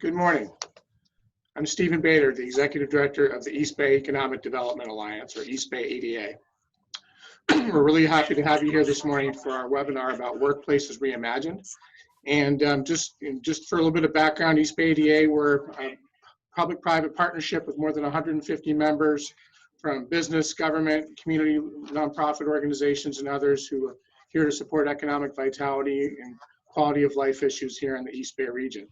Good morning. I'm Stephen Bader, the Executive Director of the East Bay Economic Development Alliance, or East Bay IIDA. We're really happy to have you here this morning for our webinar about Workplaces Reimagined. And just for a little bit of background, East Bay IIDA, we're a public-private partnership with more than 150 members from business, government, community, nonprofit organizations, and others who are here to support economic vitality and quality of life issues here in the East Bay region.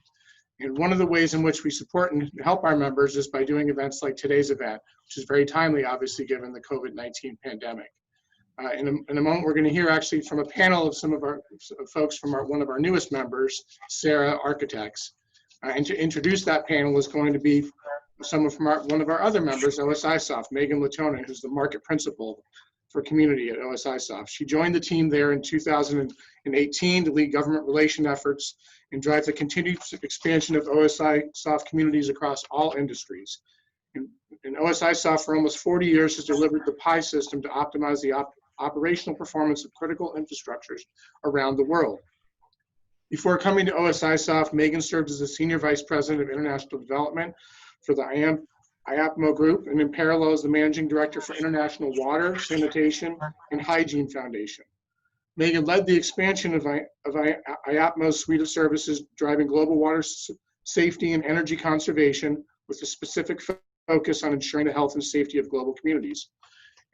And one of the ways in which we support and help our members is by doing events like today's event, which is very timely, obviously, given the COVID-19 pandemic. In a moment, we're going to hear actually from a panel of some of our folks from one of our newest members, SERA Architects. And to introduce that panel is going to be someone from one of our other members, OSIsoft, Megan Latona, who's the market principal for community at OSIsoft. She joined the team there in 2018 to lead government relation efforts and drive the continued expansion of OSIsoft communities across all industries. And OSIsoft for almost 40 years has delivered the PI system to optimize the operational performance of critical infrastructures around the world. Before coming to OSIsoft, Megan served as the Senior Vice President of International Development for the IAPMO Group, and in parallel as the Managing Director for International Water, Sanitation, and Hygiene Foundation. Megan led the expansion of IAPMO's suite of services, driving global water safety and energy conservation with a specific focus on ensuring the health and safety of global communities.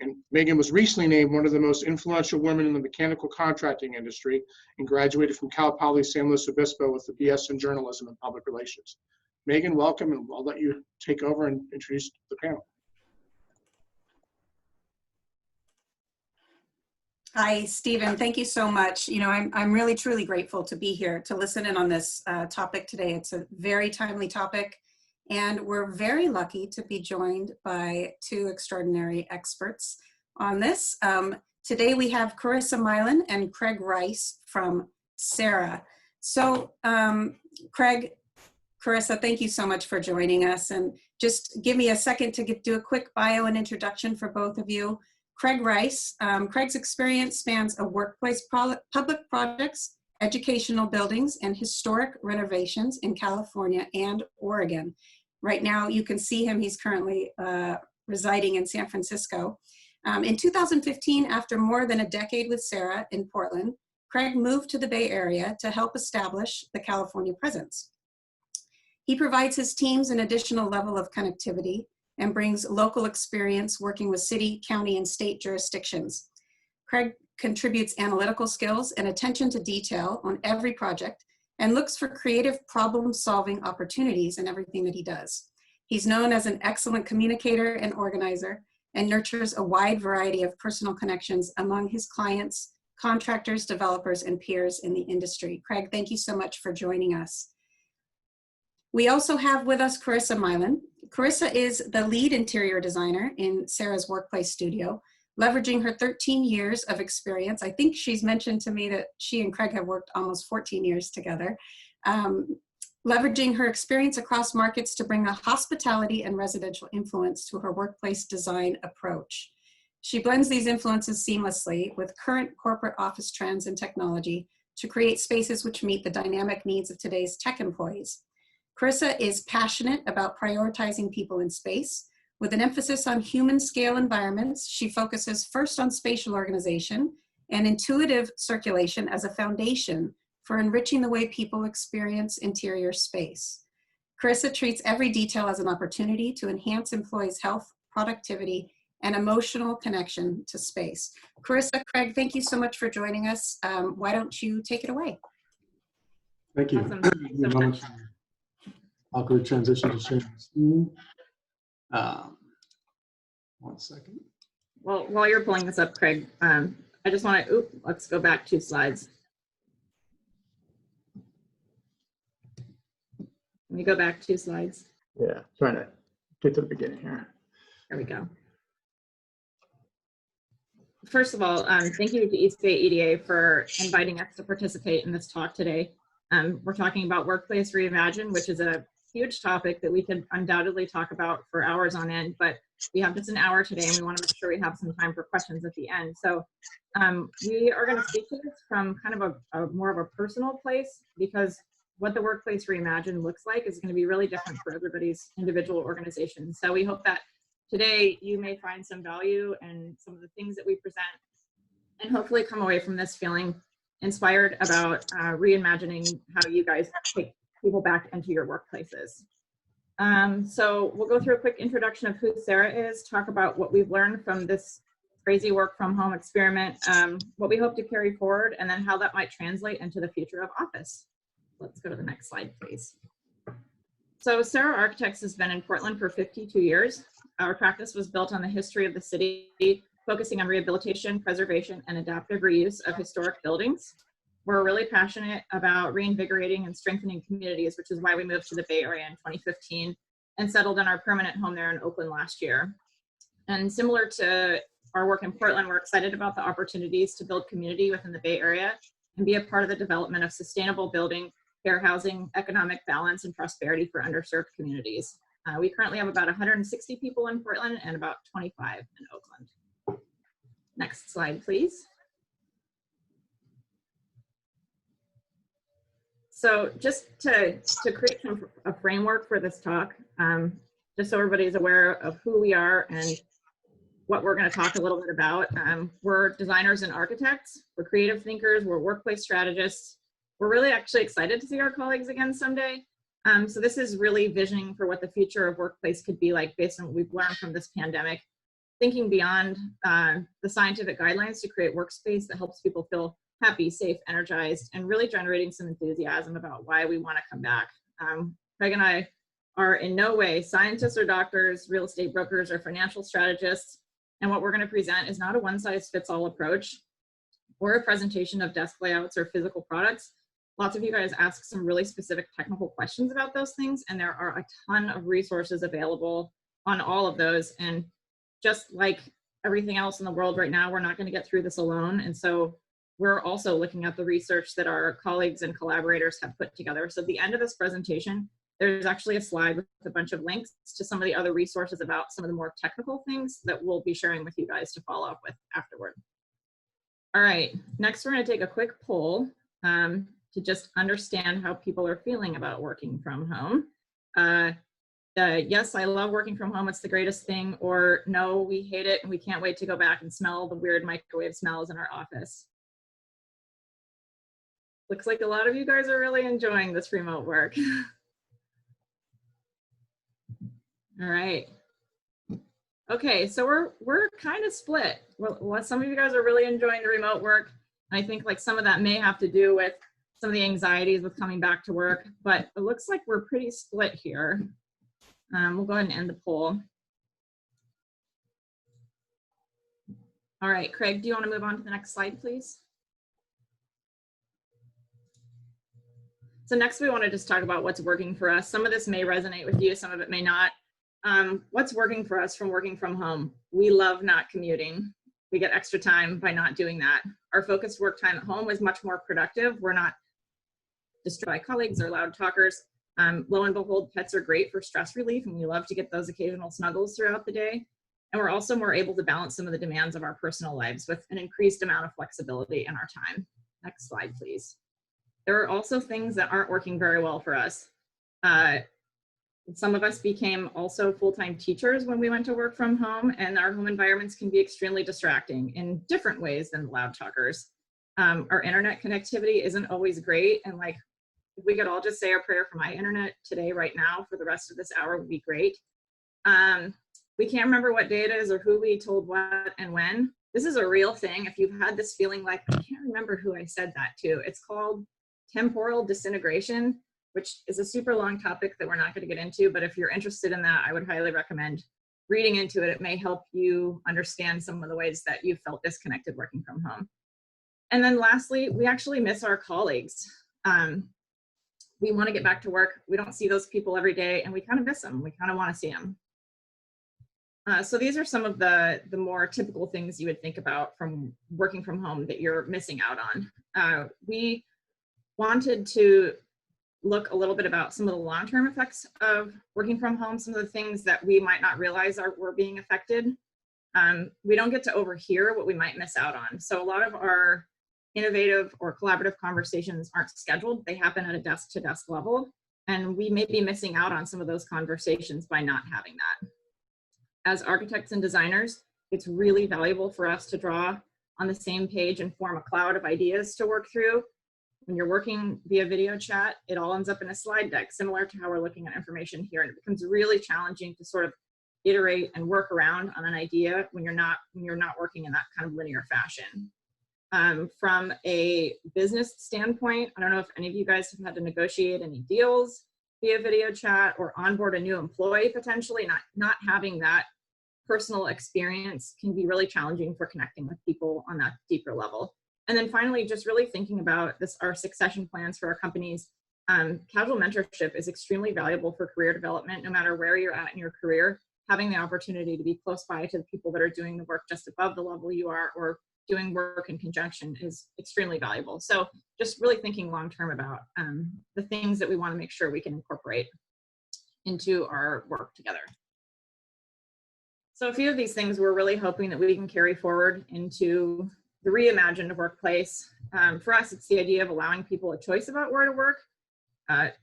And Megan was recently named one of the most influential women in the mechanical contracting industry and graduated from Cal Poly San Luis Obispo with a BS in Journalism and Public Relations. Megan, welcome, and I'll let you take over and introduce the panel. Hi, Stephen. Thank you so much. You know, I'm really, truly grateful to be here to listen in on this topic today. It's a very timely topic, and we're very lucky to be joined by two extraordinary experts on this. Today we have Carissa Mylin and Craig Rice from SERA. So, Craig, Carissa, thank you so much for joining us, and just give me a second to do a quick bio and introduction for both of you. Craig Rice, Craig's experience spans workplace public projects, educational buildings, and historic renovations in California and Oregon. Right now, you can see him, he's currently residing in San Francisco. In 2015, after more than a decade with SERA in Portland, Craig moved to the Bay Area to help establish the California presence. He provides his teams an additional level of connectivity and brings local experience working with city, county, and state jurisdictions. Craig contributes analytical skills and attention to detail on every project and looks for creative problem-solving opportunities in everything that he does. He's known as an excellent communicator and organizer and nurtures a wide variety of personal connections among his clients, contractors, developers, and peers in the industry. Craig, thank you so much for joining us. We also have with us Carissa Mylin. Carissa is the lead interior designer in SERA's Workplace Studio, leveraging her 13 years of experience. I think she's mentioned to me that she and Craig have worked almost 14 years together, leveraging her experience across markets to bring a hospitality and residential influence to her workplace design approach. She blends these influences seamlessly with current corporate office trends and technology to create spaces which meet the dynamic needs of today's tech employees. Carissa is passionate about prioritizing people in space. With an emphasis on human scale environments, she focuses first on spatial organization and intuitive circulation as a foundation for enriching the way people experience interior space. Carissa treats every detail as an opportunity to enhance employees' health, productivity, and emotional connection to space. Carissa, Craig, thank you so much for joining us. Why don't you take it away? Thank you. Awesome. Thank you so much. Awkward transition to sharing the screen. 1 second. Well, while you're pulling this up, Craig, I just want to, let's go back 2 slides. Let me go back 2 slides. Yeah, trying to get to the beginning here. There we go. First of all, thank you to East Bay IIDA for inviting us to participate in this talk today. We're talking about Workplace Reimagined, which is a huge topic that we could undoubtedly talk about for hours on end, but we have just an hour today and we want to make sure we have some time for questions at the end. So we are going to speak to this from kind of a more of a personal place, because what the workplace reimagined looks like is going to be really different for everybody's individual organization. So we hope that today you may find some value in some of the things that we present, and hopefully come away from this feeling inspired about reimagining how you guys take people back into your workplaces. So we'll go through a quick introduction of who SERA is, talk about what we've learned from this crazy work from home experiment, what we hope to carry forward, and then how that might translate into the future of office. Let's go to the next slide, please. So SERA Architects has been in Portland for 52 years. Our practice was built on the history of the city, focusing on rehabilitation, preservation, and adaptive reuse of historic buildings. We're really passionate about reinvigorating and strengthening communities, which is why we moved to the Bay Area in 2015 and settled in our permanent home there in Oakland last year. And similar to our work in Portland, we're excited about the opportunities to build community within the Bay Area and be a part of the development of sustainable building, fair housing, economic balance, and prosperity for underserved communities. We currently have about 160 people in Portland and about 25 in Oakland. Next slide, please. So just to create a framework for this talk, just so everybody's aware of who we are and what we're going to talk a little bit about. We're designers and architects, we're creative thinkers, we're workplace strategists. We're really actually excited to see our colleagues again someday. So this is really visioning for what the future of workplace could be like based on what we've learned from this pandemic, thinking beyond the scientific guidelines to create workspace that helps people feel happy, safe, energized, and really generating some enthusiasm about why we want to come back. Craig and I are in no way scientists or doctors, real estate brokers, or financial strategists. And what we're going to present is not a one-size-fits-all approach or a presentation of desk layouts or physical products. Lots of you guys ask some really specific technical questions about those things, and there are a ton of resources available on all of those. And just like everything else in the world right now, we're not going to get through this alone. And so we're also looking at the research that our colleagues and collaborators have put together. So at the end of this presentation, there's actually a slide with a bunch of links to some of the other resources about some of the more technical things that we'll be sharing with you guys to follow up with afterward. All right, next we're going to take a quick poll to just understand how people are feeling about working from home. Yes, I love working from home, it's the greatest thing, or no, we hate it and we can't wait to go back and smell the weird microwave smells in our office. Looks like a lot of you guys are really enjoying this remote work. All right. Okay, so we're kind of split. Well, some of you guys are really enjoying the remote work. I think like some of that may have to do with some of the anxieties with coming back to work, but it looks like we're pretty split here. We'll go ahead and end the poll. All right, Craig, do you want to move on to the next slide, please? So next we want to just talk about what's working for us. Some of this may resonate with you, some of it may not. What's working for us from working from home? We love not commuting. We get extra time by not doing that. Our focused work time at home is much more productive. We're not distracted by colleagues or loud talkers. Lo and behold, pets are great for stress relief, and we love to get those occasional snuggles throughout the day. And we're also more able to balance some of the demands of our personal lives with an increased amount of flexibility in our time. Next slide, please. There are also things that aren't working very well for us. Some of us became also full-time teachers when we went to work from home, and our home environments can be extremely distracting in different ways than loud talkers. Our internet connectivity isn't always great, and like, if we could all just say a prayer for my internet today, right now, for the rest of this hour would be great. We can't remember what day it is or who we told what and when. This is a real thing. If you've had this feeling like, I can't remember who I said that to, it's called Temporal Disintegration, which is a super long topic that we're not going to get into, but if you're interested in that, I would highly recommend reading into it. It may help you understand some of the ways that you felt disconnected working from home. And then lastly, we actually miss our colleagues. We want to get back to work. We don't see those people every day, and we kind of miss them. We kind of want to see them. So these are some of the more typical things you would think about from working from home that you're missing out on. We wanted to look a little bit about some of the long-term effects of working from home, some of the things that we might not realize were being affected. We don't get to overhear what we might miss out on. So a lot of our innovative or collaborative conversations aren't scheduled. They happen at a desk-to-desk level. And we may be missing out on some of those conversations by not having that. As architects and designers, it's really valuable for us to draw on the same page and form a cloud of ideas to work through. When you're working via video chat, it all ends up in a slide deck, similar to how we're looking at information here. And it becomes really challenging to sort of iterate and work around on an idea when you're not working in that kind of linear fashion. From a business standpoint, I don't know if any of you guys have had to negotiate any deals via video chat or onboard a new employee potentially. Not having that personal experience can be really challenging for connecting with people on that deeper level. And then finally, just really thinking about our succession plans for our companies. Casual mentorship is extremely valuable for career development, no matter where you're at in your career. Having the opportunity to be close by to the people that are doing the work just above the level you are or doing work in conjunction is extremely valuable. So just really thinking long-term about the things that we want to make sure we can incorporate into our work together. So a few of these things we're really hoping that we can carry forward into the reimagined workplace. For us, it's the idea of allowing people a choice about where to work.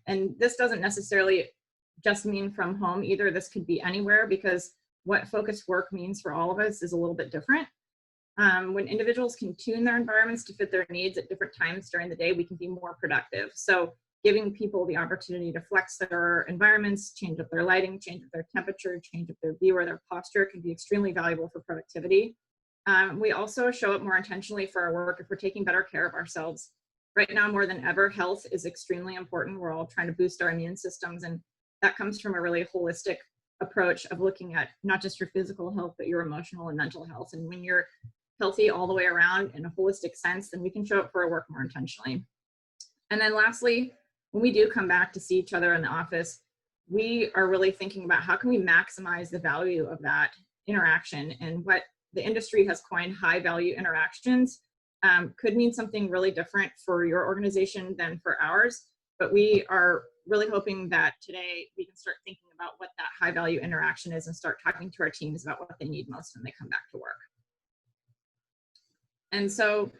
And this doesn't necessarily just mean from home either. This could be anywhere, because what focused work means for all of us is a little bit different. When individuals can tune their environments to fit their needs at different times during the day, we can be more productive. So giving people the opportunity to flex their environments, change up their lighting, change up their temperature, change up their view or their posture can be extremely valuable for productivity. We also show up more intentionally for our work if we're taking better care of ourselves. Right now, more than ever, health is extremely important. We're all trying to boost our immune systems, and that comes from a really holistic approach of looking at not just your physical health, but your emotional and mental health. And when you're healthy all the way around in a holistic sense, then we can show up for our work more intentionally. And then lastly, when we do come back to see each other in the office, we are really thinking about how can we maximize the value of that interaction. And what the industry has coined high value interactions could mean something really different for your organization than for ours. But we are really hoping that today we can start thinking about what that high value interaction is and start talking to our teams about what they need most when they come back to work. And so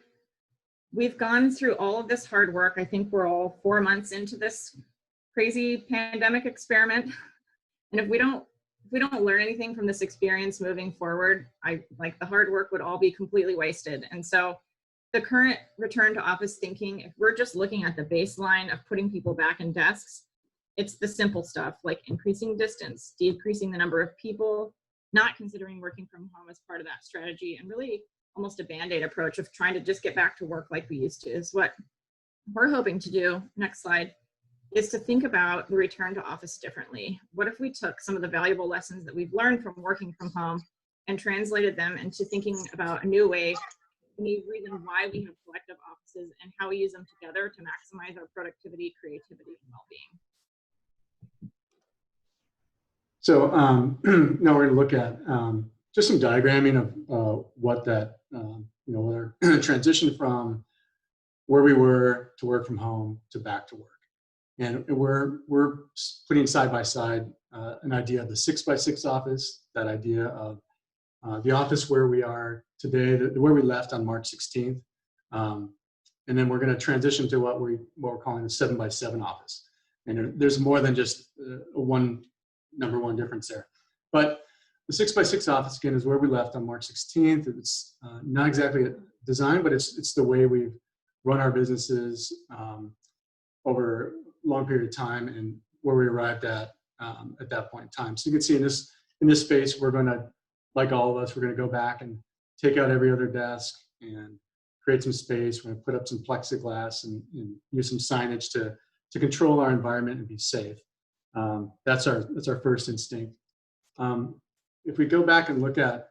we've gone through all of this hard work. I think we're all 4 months into this crazy pandemic experiment. And if we don't learn anything from this experience moving forward, the hard work would all be completely wasted. And so the current return to office thinking, if we're just looking at the baseline of putting people back in desks, it's the simple stuff like increasing distance, decreasing the number of people, not considering working from home as part of that strategy, and really almost a Band-Aid approach of trying to just get back to work like we used to is what we're hoping to do. Next slide. Is to think about the return to office differently. What if we took some of the valuable lessons that we've learned from working from home and translated them into thinking about a new way, a new reason why we have collective offices and how we use them together to maximize our productivity, creativity, and well-being. So now we're going to look at just some diagramming of what that, what our transition from where we were to work from home to back to work. And we're putting side by side an idea of the 6x6 office, that idea of the office where we are today, where we left on March 16th. And then we're going to transition to what we're calling the 7x7 office. And there's more than just number one difference there. But the 6x6 office, again, is where we left on March 16th. It's not exactly a design, but it's the way we've run our businesses over a long period of time and where we arrived at that point in time. So you can see in this space, we're going to, like all of us, we're going to go back and take out every other desk and create some space. We're going to put up some plexiglass and use some signage to control our environment and be safe. That's our first instinct. If we go back and look at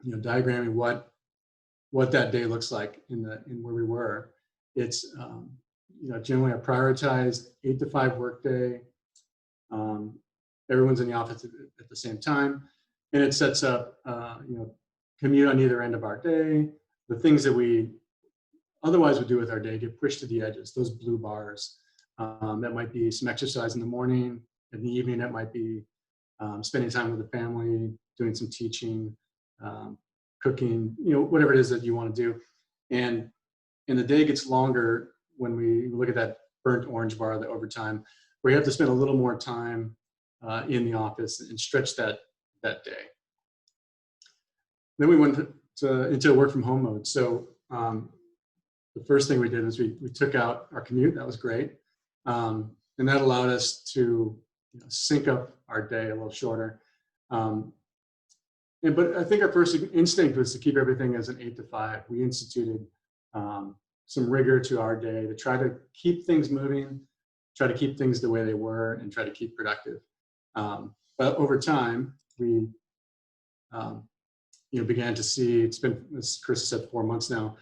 diagramming what that day looks like in where we were, it's generally a prioritized 8 to 5 workday. Everyone's in the office at the same time, and it sets up commute on either end of our day. The things that we otherwise would do with our day get pushed to the edges. Those blue bars. That might be some exercise in the morning. In the evening, that might be spending time with the family, doing some teaching, cooking, whatever it is that you want to do. And And the day gets longer when we look at that burnt orange bar, the overtime, where you have to spend a little more time in the office and stretch that day. Then we went into work from home mode. So the first thing we did was we took out our commute. That was great. And that allowed us to sync up our day a little shorter. But I think our first instinct was to keep everything as an 8 to 5. We instituted some rigor to our day to try to keep things moving, try to keep things the way they were, and try to keep productive. But over time, we began to see, it's been, as Carissa said, 4 months now,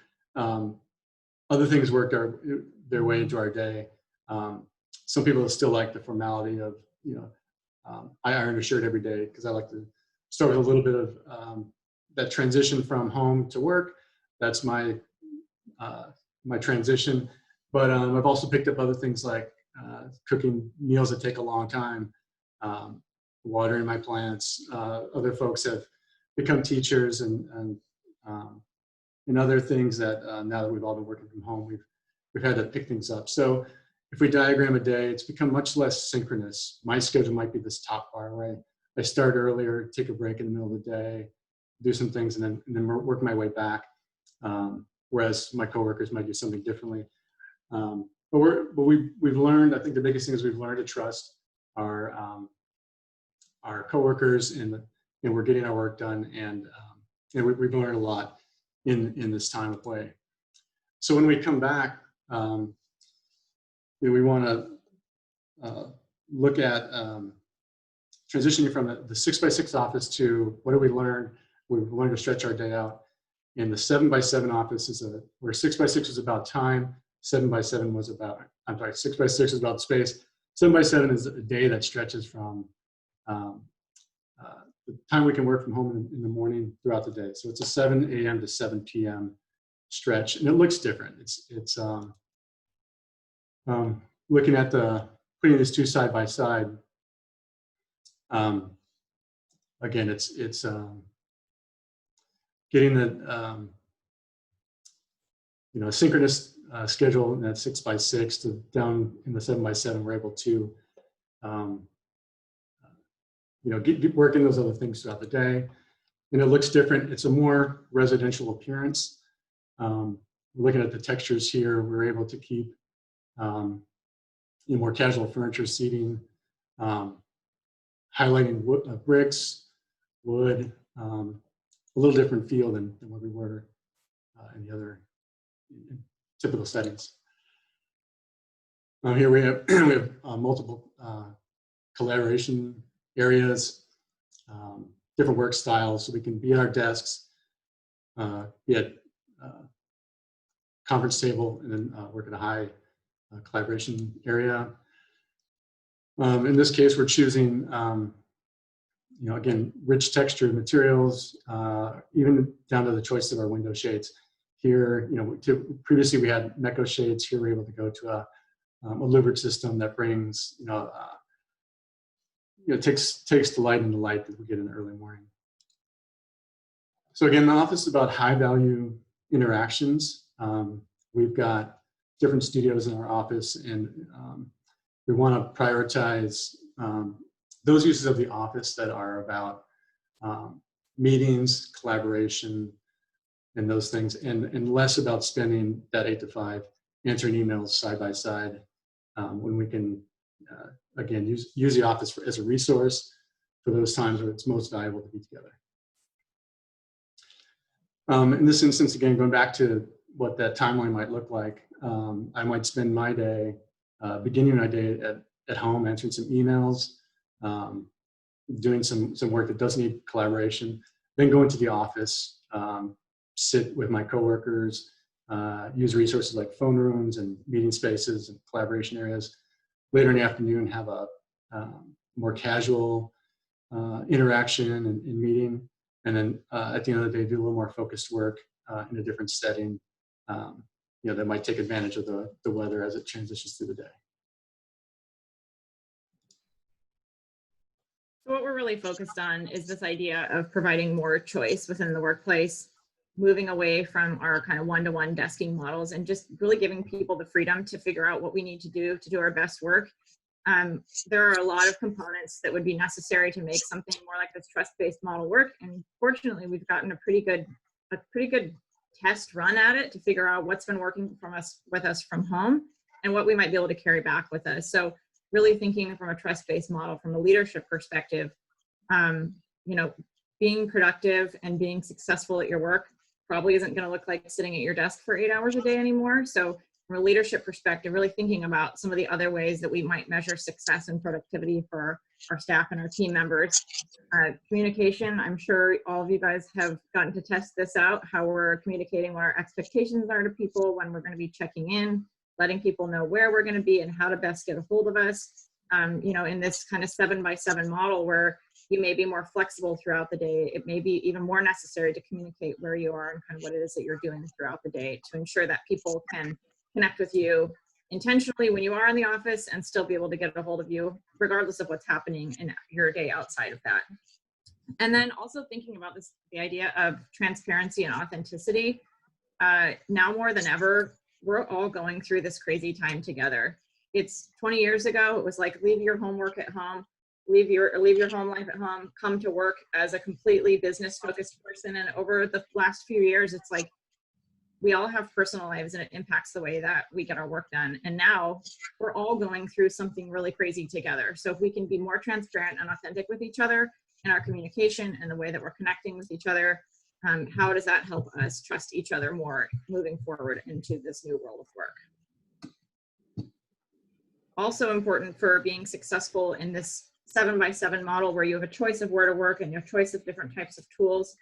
other things worked their way into our day. Some people still like the formality of, I iron a shirt every day because I like to start with a little bit of that transition from home to work. That's my transition. But I've also picked up other things like cooking meals that take a long time, watering my plants. Other folks have become teachers and other things that now that we've all been working from home, we've had to pick things up. So if we diagram a day, it's become much less synchronous. My schedule might be this top bar, right? I start earlier, take a break in the middle of the day, do some things, and then work my way back. Whereas my coworkers might do something differently. But we've learned, I think the biggest thing is we've learned to trust our coworkers, and we're getting our work done, and we've learned a lot in this time of play. So when we come back, we want to look at transitioning from the 6x6 office to what do we learn? We've learned to stretch our day out. And the 7x7 office is where 6x6 was about time, 7x7 was about, 6x6 is about space. 7x7 is a day that stretches from the time we can work from home in the morning throughout the day. So it's a 7 a.m. to 7 p.m. stretch, and it looks different. It's looking at putting these two side by side. Again, it's getting the synchronous schedule in that 6x6 to down in the 7x7. We're able to get working those other things throughout the day, and it looks different. It's a more residential appearance. Looking at the textures here, we're able to keep more casual furniture, seating, highlighting wood, bricks, wood, a little different feel than where we were in the other typical settings. Here we have multiple collaboration areas, different work styles, so we can be at our desks, be at conference table, and then work at a high collaboration area. In this case, we're choosing, again, rich textured materials, even down to the choice of our window shades. Here, previously we had Meco shades. Here we're able to go to a louvered system that brings, takes the light in the light that we get in the early morning. So again, the office is about high value interactions. We've got different studios in our office, and we want to prioritize those uses of the office that are about meetings, collaboration, and those things, and less about spending that 8 to 5 answering emails side by side, when we can, again, use the office as a resource for those times where it's most valuable to be together. In this instance, again, going back to what that timeline might look like, I might spend my day, beginning my day at home, answering some emails, doing some work that does need collaboration, then going to the office, sit with my coworkers, use resources like phone rooms and meeting spaces and collaboration areas. Later in the afternoon, have a more casual interaction and meeting. And then at the end of the day, do a little more focused work in a different setting, that might take advantage of the weather as it transitions through the day. So what we're really focused on is this idea of providing more choice within the workplace. moving away from our kind of one-to-one desking models and just really giving people the freedom to figure out what we need to do our best work. There are a lot of components that would be necessary to make something more like this trust-based model work. And fortunately, we've gotten a pretty good test run at it to figure out what's been working with us from home and what we might be able to carry back with us. So really thinking from a trust-based model, from a leadership perspective, you know, being productive and being successful at your work probably isn't going to look like sitting at your desk for 8 hours a day anymore. So from a leadership perspective, really thinking about some of the other ways that we might measure success and productivity for our staff and our team members. Communication, I'm sure all of you guys have gotten to test this out, how we're communicating what our expectations are to people, when we're going to be checking in, letting people know where we're going to be and how to best get a hold of us. You know, in this kind of 7x7 model where you may be more flexible throughout the day, it may be even more necessary to communicate where you are and kind of what it is that you're doing throughout the day to ensure that people can connect with you intentionally when you are in the office and still be able to get a hold of you regardless of what's happening in your day outside of that. And then also thinking about the idea of transparency and authenticity. Now more than ever, we're all going through this crazy time together. It's 20 years ago, it was like, leave your homework at home, leave your home life at home, come to work as a completely business focused person. And over the last few years, it's like, we all have personal lives and it impacts the way that we get our work done. And now we're all going through something really crazy together. So if we can be more transparent and authentic with each other in our communication and the way that we're connecting with each other, how does that help us trust each other more moving forward into this new world of work? Also important for being successful in this 7x7 model where you have a choice of where to work and your choice of different types of tools.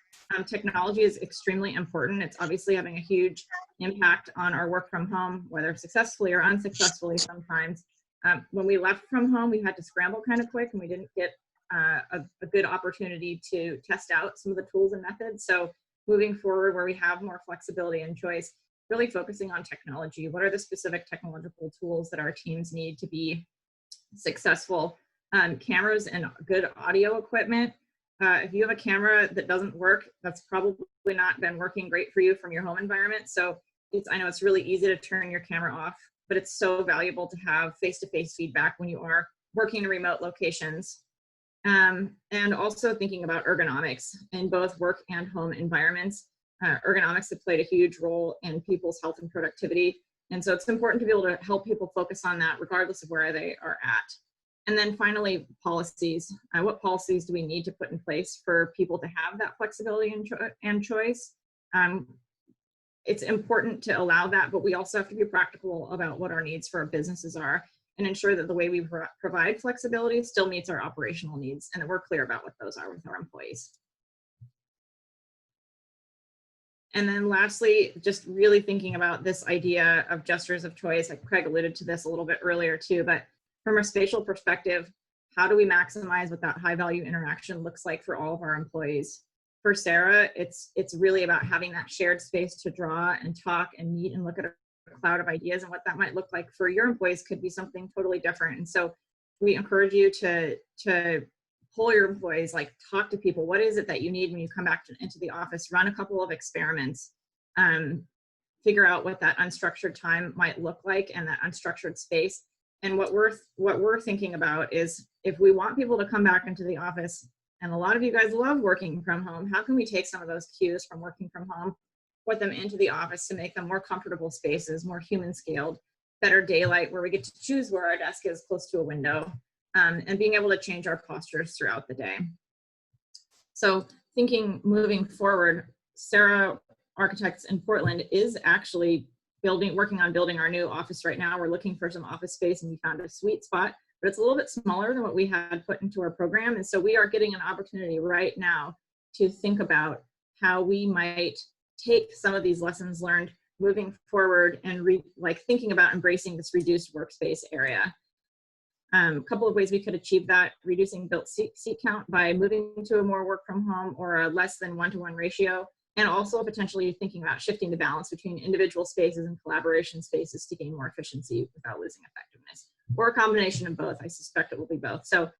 Technology is extremely important. It's obviously having a huge impact on our work from home, whether successfully or unsuccessfully sometimes. When we left from home, we had to scramble kind of quick and we didn't get a good opportunity to test out some of the tools and methods. So moving forward where we have more flexibility and choice, really focusing on technology. What are the specific technological tools that our teams need to be successful? Cameras and good audio equipment. If you have a camera that doesn't work, that's probably not been working great for you from your home environment. So I know it's really easy to turn your camera off, but it's so valuable to have face-to-face feedback when you are working in remote locations. And also thinking about ergonomics in both work and home environments. Ergonomics have played a huge role in people's health and productivity. And so it's important to be able to help people focus on that regardless of where they are at. And then finally, policies. What policies do we need to put in place for people to have that flexibility and choice? It's important to allow that, but we also have to be practical about what our needs for our businesses are and ensure that the way we provide flexibility still meets our operational needs and that we're clear about what those are with our employees. And then lastly, just really thinking about this idea of gestures of choice. Like Craig alluded to this a little bit earlier too, but from a spatial perspective, how do we maximize what that high value interaction looks like for all of our employees? For SERA, it's really about having that shared space to draw and talk and meet and look at a cloud of ideas, and what that might look like for your employees could be something totally different. And so we encourage you to pull your employees, like talk to people. What is it that you need when you come back into the office? Run a couple of experiments, figure out what that unstructured time might look like and that unstructured space. And what we're thinking about is, if we want people to come back into the office, and a lot of you guys love working from home, how can we take some of those cues from working from home, put them into the office to make them more comfortable spaces, more human scaled, better daylight where we get to choose where our desk is close to a window, and being able to change our postures throughout the day. So thinking moving forward, SERA Architects in Portland is actually working on building our new office right now. We're looking for some office space and we found a sweet spot, but it's a little bit smaller than what we had put into our program. And so we are getting an opportunity right now to think about how we might take some of these lessons learned moving forward and thinking about embracing this reduced workspace area. A couple of ways we could achieve that: reducing built seat count by moving to a more work from home or a less than 1-to-1 ratio, and also potentially thinking about shifting the balance between individual spaces and collaboration spaces to gain more efficiency without losing effectiveness, or a combination of both. I suspect it will be both. So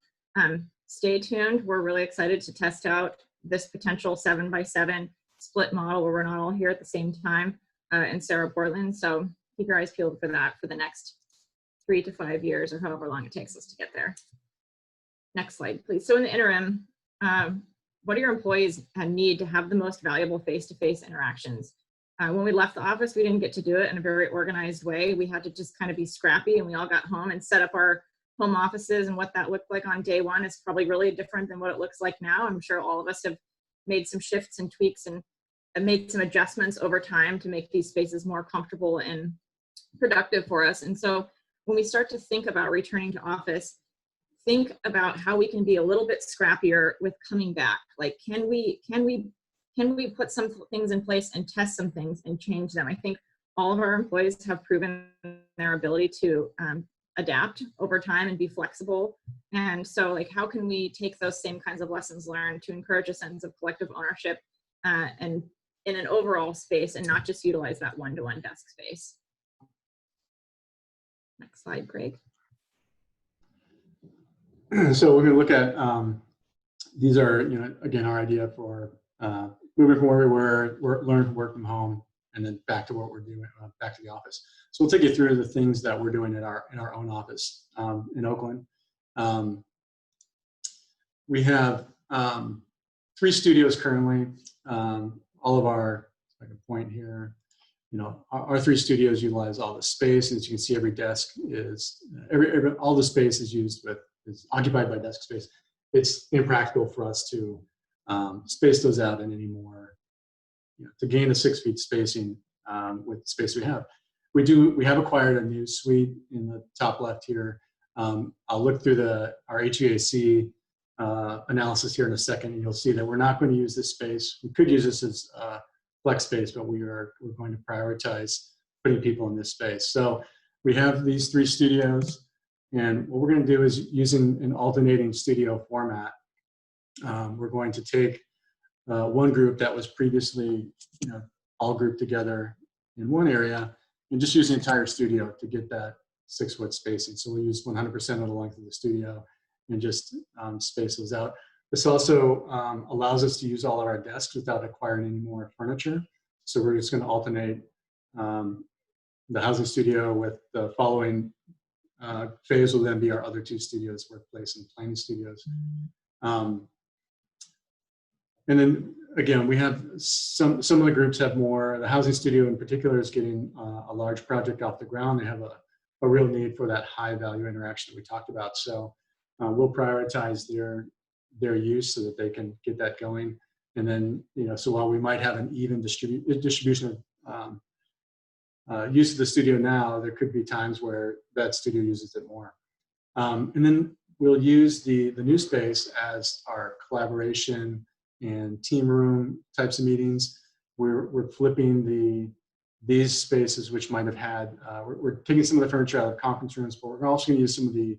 stay tuned. We're really excited to test out this potential 7x7 split model where we're not all here at the same time in SERA Portland. So keep your eyes peeled for that for the next 3 to 5 years or however long it takes us to get there. Next slide, please. So in the interim, what do your employees need to have the most valuable face-to-face interactions? When we left the office, we didn't get to do it in a very organized way. We had to just kind of be scrappy, and we all got home and set up our home offices, and what that looked like on day one is probably really different than what it looks like now. I'm sure all of us have made some shifts and tweaks and made some adjustments over time to make these spaces more comfortable and productive for us. And so when we start to think about returning to office, think about how we can be a little bit scrappier with coming back. Like, can we put some things in place and test some things and change them? I think all of our employees have proven their ability to adapt over time and be flexible. And so, like, how can we take those same kinds of lessons learned to encourage a sense of collective ownership and in an overall space, and not just utilize that one-to-one desk space? Next slide, Greg. So we're going to look at, these are, again, our idea for moving from where we were, learn to work from home, and then back to what we're doing, back to the office. So we'll take you through the things that we're doing in our own office in Oakland. We have 3 studios currently. All of our, if I can point here, our 3 studios utilize all the space. As you can see, every desk is, all the space is occupied by desk space. It's impractical for us to space those out in any more, to gain the 6 feet spacing with the space we have. We have acquired a new suite in the top left here. I'll look through our HVAC analysis here in a second, and you'll see that we're not going to use this space. We could use this as flex space, but we're going to prioritize putting people in this space. So we have these 3 studios, and what we're going to do is, using an alternating studio format, we're going to take one group that was previously all grouped together in one area and just use the entire studio to get that 6-foot spacing. So we'll use 100% of the length of the studio and just space those out. This also allows us to use all of our desks without acquiring any more furniture. So we're just going to alternate the housing studio with the following phase will then be our other 2 studios, workplace and planning studios. And then again, we have some of the groups have more. The housing studio in particular is getting a large project off the ground. They have a real need for that high value interaction that we talked about. So we'll prioritize their use so that they can get that going. And then, so while we might have an even distribution of use of the studio now, there could be times where that studio uses it more. And then we'll use the new space as our collaboration and team room types of meetings. We're flipping these spaces, which might have had, we're taking some of the furniture out of conference rooms, but we're also going to use some of the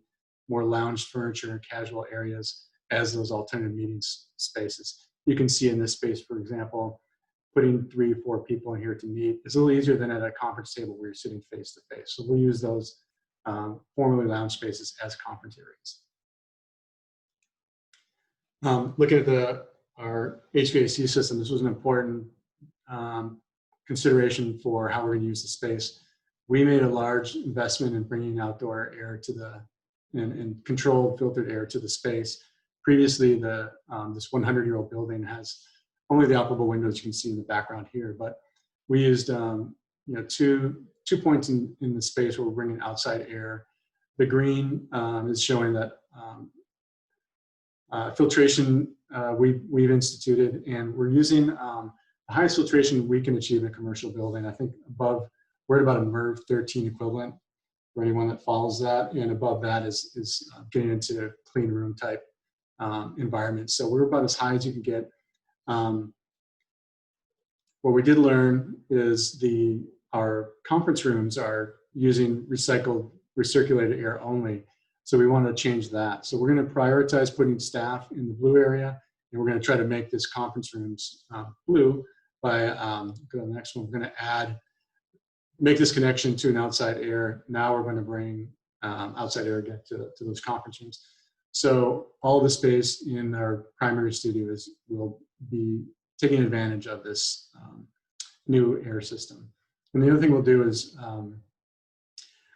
more lounge furniture and casual areas as those alternative meeting spaces. You can see in this space, for example, putting 3 or 4 people in here to meet is a little easier than at a conference table where you're sitting face to face. So we'll use those formerly lounge spaces as conference areas. Looking at our HVAC system, this was an important consideration for how we're going to use the space. We made a large investment in bringing outdoor air to and controlled filtered air to the space. Previously, this 100-year-old building has only the operable windows you can see in the background here, but we used 2 points in the space where we're bringing outside air. The green is showing that filtration we've instituted, and we're using the highest filtration we can achieve in a commercial building. I think we're at about a MERV 13 equivalent for anyone that follows that, and above that is getting into clean room type environment. So we're about as high as you can get. What we did learn is our conference rooms are using recirculated air only. So we want to change that. So we're going to prioritize putting staff in the blue area, and we're going to try to make this conference rooms blue by, go to the next one, we're going to make this connection to an outside air. Now we're going to bring outside air again to those conference rooms. So all the space in our primary studio will be taking advantage of this new air system. And the other thing we'll do is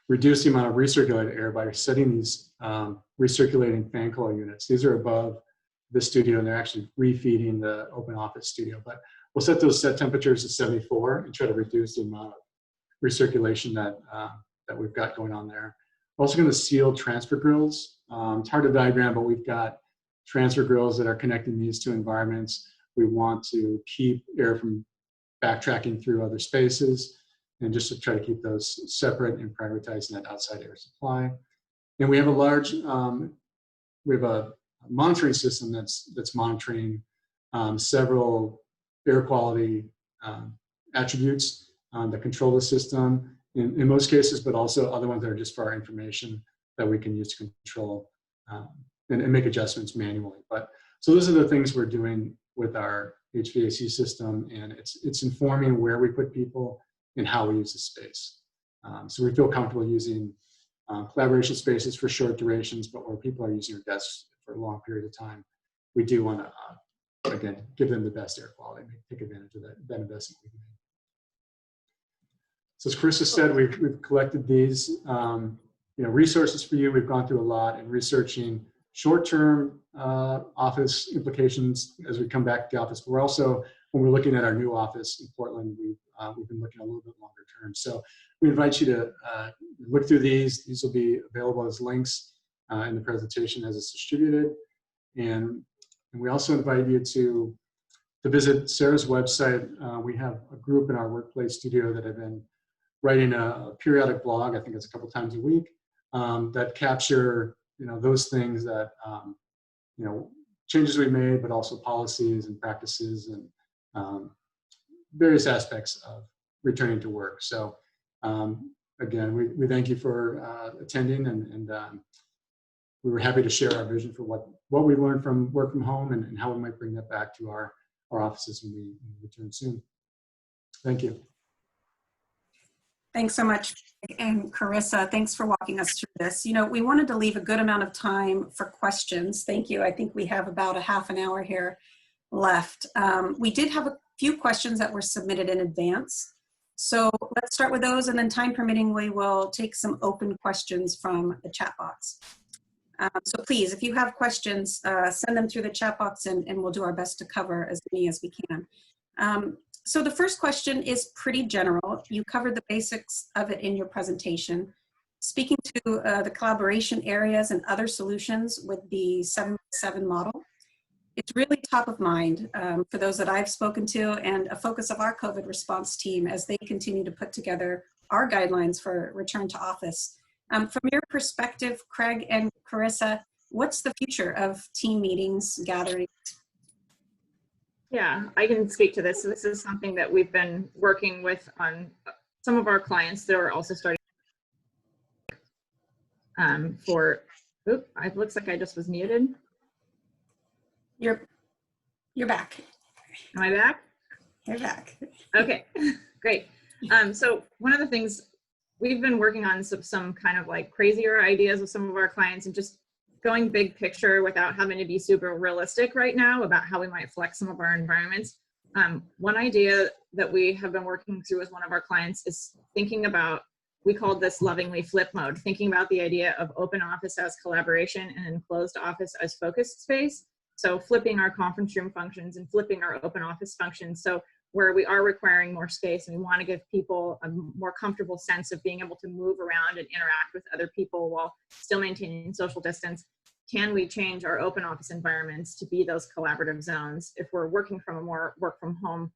reduce the amount of recirculated air by setting these recirculating fan coil units. These are above the studio, and they're actually refeeding the open office studio. But we'll set those set temperatures to 74 and try to reduce the amount of recirculation that we've got going on there. We're also going to seal transfer grills. It's hard to diagram, but we've got transfer grills that are connecting these two environments. We want to keep air from backtracking through other spaces, and just to try to keep those separate and prioritizing that outside air supply. And we have a large, we have a monitoring system that's monitoring several air quality attributes that control the system in most cases, but also other ones that are just for our information that we can use to control and make adjustments manually. But so those are the things we're doing with our HVAC system, and it's informing where we put people and how we use the space. So we feel comfortable using collaboration spaces for short durations, but where people are using their desks for a long period of time, we do want to, again, give them the best air quality, take advantage of that investment we've made. So as Carissa said, we've collected these resources for you. We've gone through a lot in researching short-term office implications as we come back to the office. But we're also, when we're looking at our new office in Portland, we've been looking a little bit longer term. So we invite you to look through these. These will be available as links in the presentation as it's distributed. And we also invite you to visit SERA's website. We have a group in our workplace studio that have been writing a periodic blog, I think it's a couple times a week, that capture those things that changes we've made, but also policies and practices and various aspects of returning to work. So again, we thank you for attending, and we were happy to share our vision for what we learned from work from home and how we might bring that back to our offices when we return soon. Thank you. Thanks so much. And Carissa, thanks for walking us through this. We wanted to leave a good amount of time for questions. Thank you. I think we have about a half an hour here left. We did have a few questions that were submitted in advance. So let's start with those, and then time permitting, we will take some open questions from the chat box. So please, if you have questions, send them through the chat box, and we'll do our best to cover as many as we can. So the first question is pretty general. You covered the basics of it in your presentation. Speaking to the collaboration areas and other solutions with the 7x7 model, it's really top of mind for those that I've spoken to, and a focus of our COVID response team as they continue to put together our guidelines for return to office. From your perspective, Craig and Carissa, what's the future of team meetings, gatherings? Yeah, I can speak to this. So this is something that we've been working with on some of our clients that are also starting it looks like I just was muted. You're back. Am I back? You're back. Okay, great. So one of the things we've been working on some kind of like crazier ideas with some of our clients, and just going big picture without having to be super realistic right now about how we might flex some of our environments. One idea that we have been working through with one of our clients is thinking about, we called this lovingly flip mode, thinking about the idea of open office as collaboration and enclosed office as focused space. So flipping our conference room functions and flipping our open office functions. So where we are requiring more space and we want to give people a more comfortable sense of being able to move around and interact with other people while still maintaining social distance, can we change our open office environments to be those collaborative zones? If we're working from a more work from home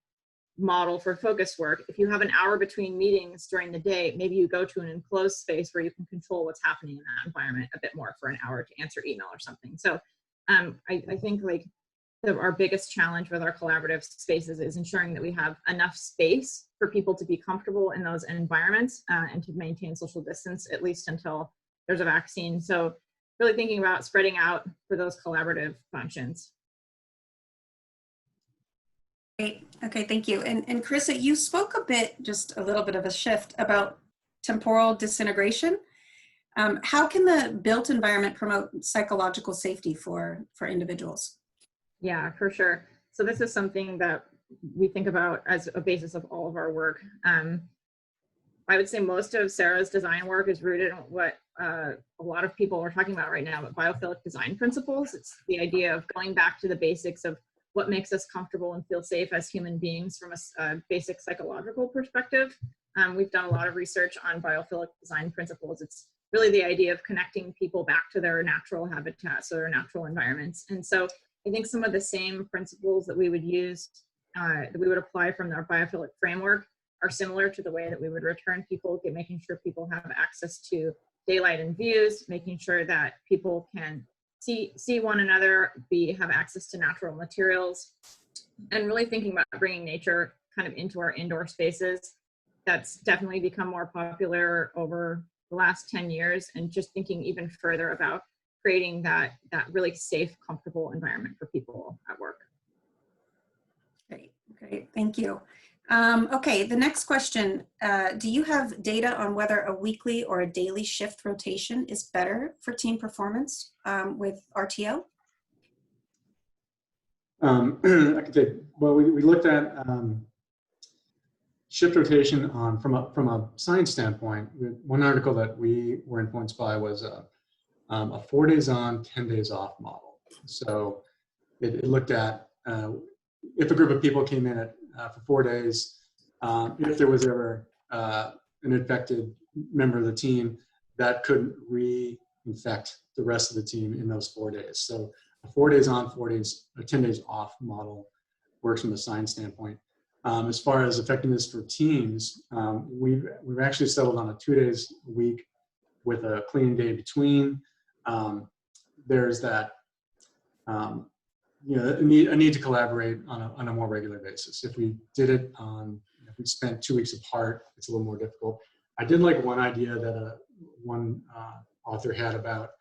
model for focused work, if you have an hour between meetings during the day, maybe you go to an enclosed space where you can control what's happening in that environment a bit more for an hour to answer email or something. So I think like our biggest challenge with our collaborative spaces is ensuring that we have enough space for people to be comfortable in those environments and to maintain social distance, at least until there's a vaccine. So really thinking about spreading out for those collaborative functions. Great. Okay, thank you. And Carissa, you spoke a bit, just a little bit of a shift about temporal disintegration. How can the built environment promote psychological safety for individuals? Yeah, for sure. So this is something that we think about as a basis of all of our work. I would say most of SERA's design work is rooted in what a lot of people are talking about right now, but biophilic design principles. It's the idea of going back to the basics of what makes us comfortable and feel safe as human beings from a basic psychological perspective. We've done a lot of research on biophilic design principles. It's really the idea of connecting people back to their natural habitats or their natural environments. And so I think some of the same principles that we would use, that we would apply from our biophilic framework are similar to the way that we would return people, making sure people have access to daylight and views, making sure that people can see one another, have access to natural materials, and really thinking about bringing nature kind of into our indoor spaces. That's definitely become more popular over the last 10 years, and just thinking even further about creating that really safe, comfortable environment for people at work. Great, thank you. Okay, the next question, do you have data on whether a weekly or a daily shift rotation is better for team performance with RTO? I could take, well, we looked at shift rotation from a science standpoint. One article that we were influenced by was a 4 days on, 10 days off model. So it looked at if a group of people came in for 4 days, if there was ever an infected member of the team, that could reinfect the rest of the team in those 4 days. So a 4 days on, 10 days off model works from a science standpoint. As far as effectiveness for teams, we've actually settled on a 2 days a week with a clean day between. There's that a need to collaborate on a more regular basis. If we did it if we spent 2 weeks apart, it's a little more difficult. I did like one idea that one author had about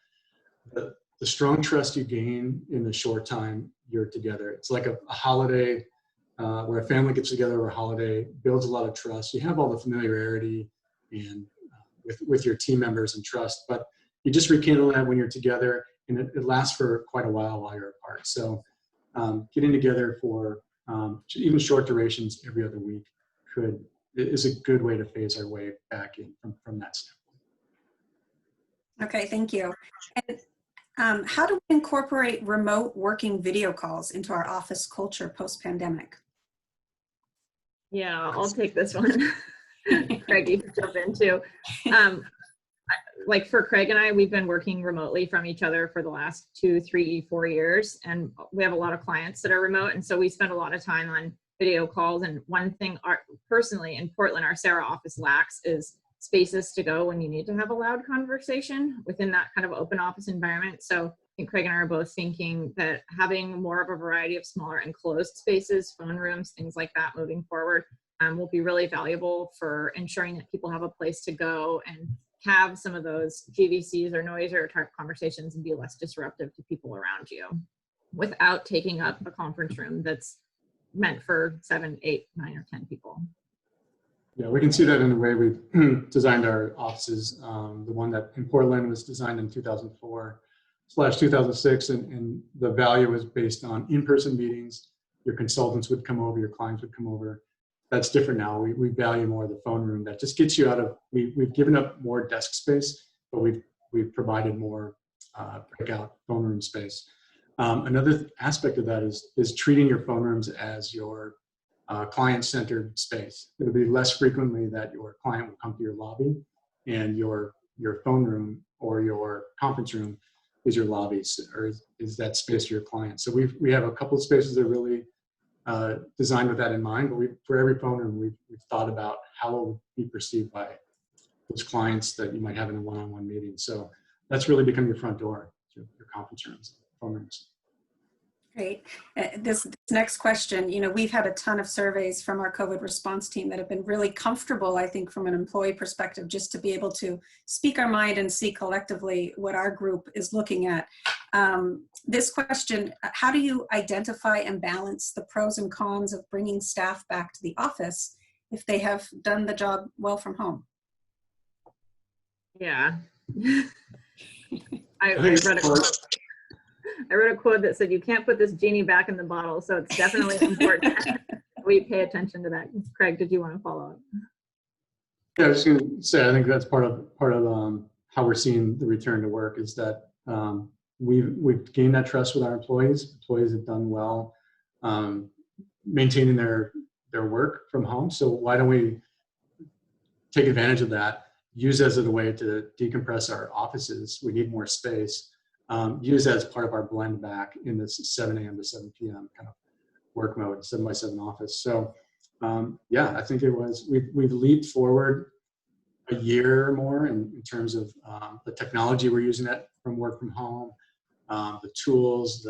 the strong trust you gain in the short time you're together. It's like a holiday where a family gets together over a holiday, builds a lot of trust. You have all the familiarity and with your team members and trust, but you just rekindle that when you're together, and it lasts for quite a while you're apart. So getting together for even short durations every other week is a good way to phase our way back in from that standpoint. Okay, thank you. And how do we incorporate remote working video calls into our office culture post-pandemic? Yeah, I'll take this one. Craig, you can jump in too. Like for Craig and I, we've been working remotely from each other for the last 2, 3, 4 years, and we have a lot of clients that are remote, and so we spend a lot of time on video calls. And one thing personally in Portland, our SERA office lacks is spaces to go when you need to have a loud conversation within that kind of open office environment. So I think Craig and I are both thinking that having more of a variety of smaller enclosed spaces, phone rooms, things like that moving forward will be really valuable for ensuring that people have a place to go and have some of those GVCs or noisier type conversations and be less disruptive to people around you without taking up a conference room that's meant for 7, 8, 9, or 10 people. Yeah, we can see that in the way we've designed our offices. The one that in Portland was designed in 2004/2006, and the value was based on in-person meetings. Your consultants would come over, your clients would come over. That's different now. We value more the phone room. That just gets you out of, we've given up more desk space, but we've provided more breakout phone room space. Another aspect of that is treating your phone rooms as your client-centered space. It'll be less frequently that your client will come to your lobby, and your phone room or your conference room is your lobby, or is that space for your client. So we have a couple of spaces that are really designed with that in mind, but for every phone room, we've thought about how it would be perceived by those clients that you might have in a one-on-one meeting. So that's really become your front door, your conference rooms, phone rooms. Great. This next question, we've had a ton of surveys from our COVID response team that have been really comfortable, I think, from an employee perspective, just to be able to speak our mind and see collectively what our group is looking at. This question, how do you identify and balance the pros and cons of bringing staff back to the office if they have done the job well from home? Yeah. I read a quote that said, you can't put this genie back in the bottle, so it's definitely important we pay attention to that. Craig, did you want to follow up? Yeah, I was going to say, I think that's part of how we're seeing the return to work is that we've gained that trust with our employees. Employees have done well maintaining their work from home. So why don't we take advantage of that? Use it as a way to decompress our offices. We need more space. Use that as part of our blend back in this 7 a.m. to 7 p.m. kind of work mode, 7x7 office. So yeah, I think we've leaped forward a year or more in terms of the technology we're using that from work from home, the tools,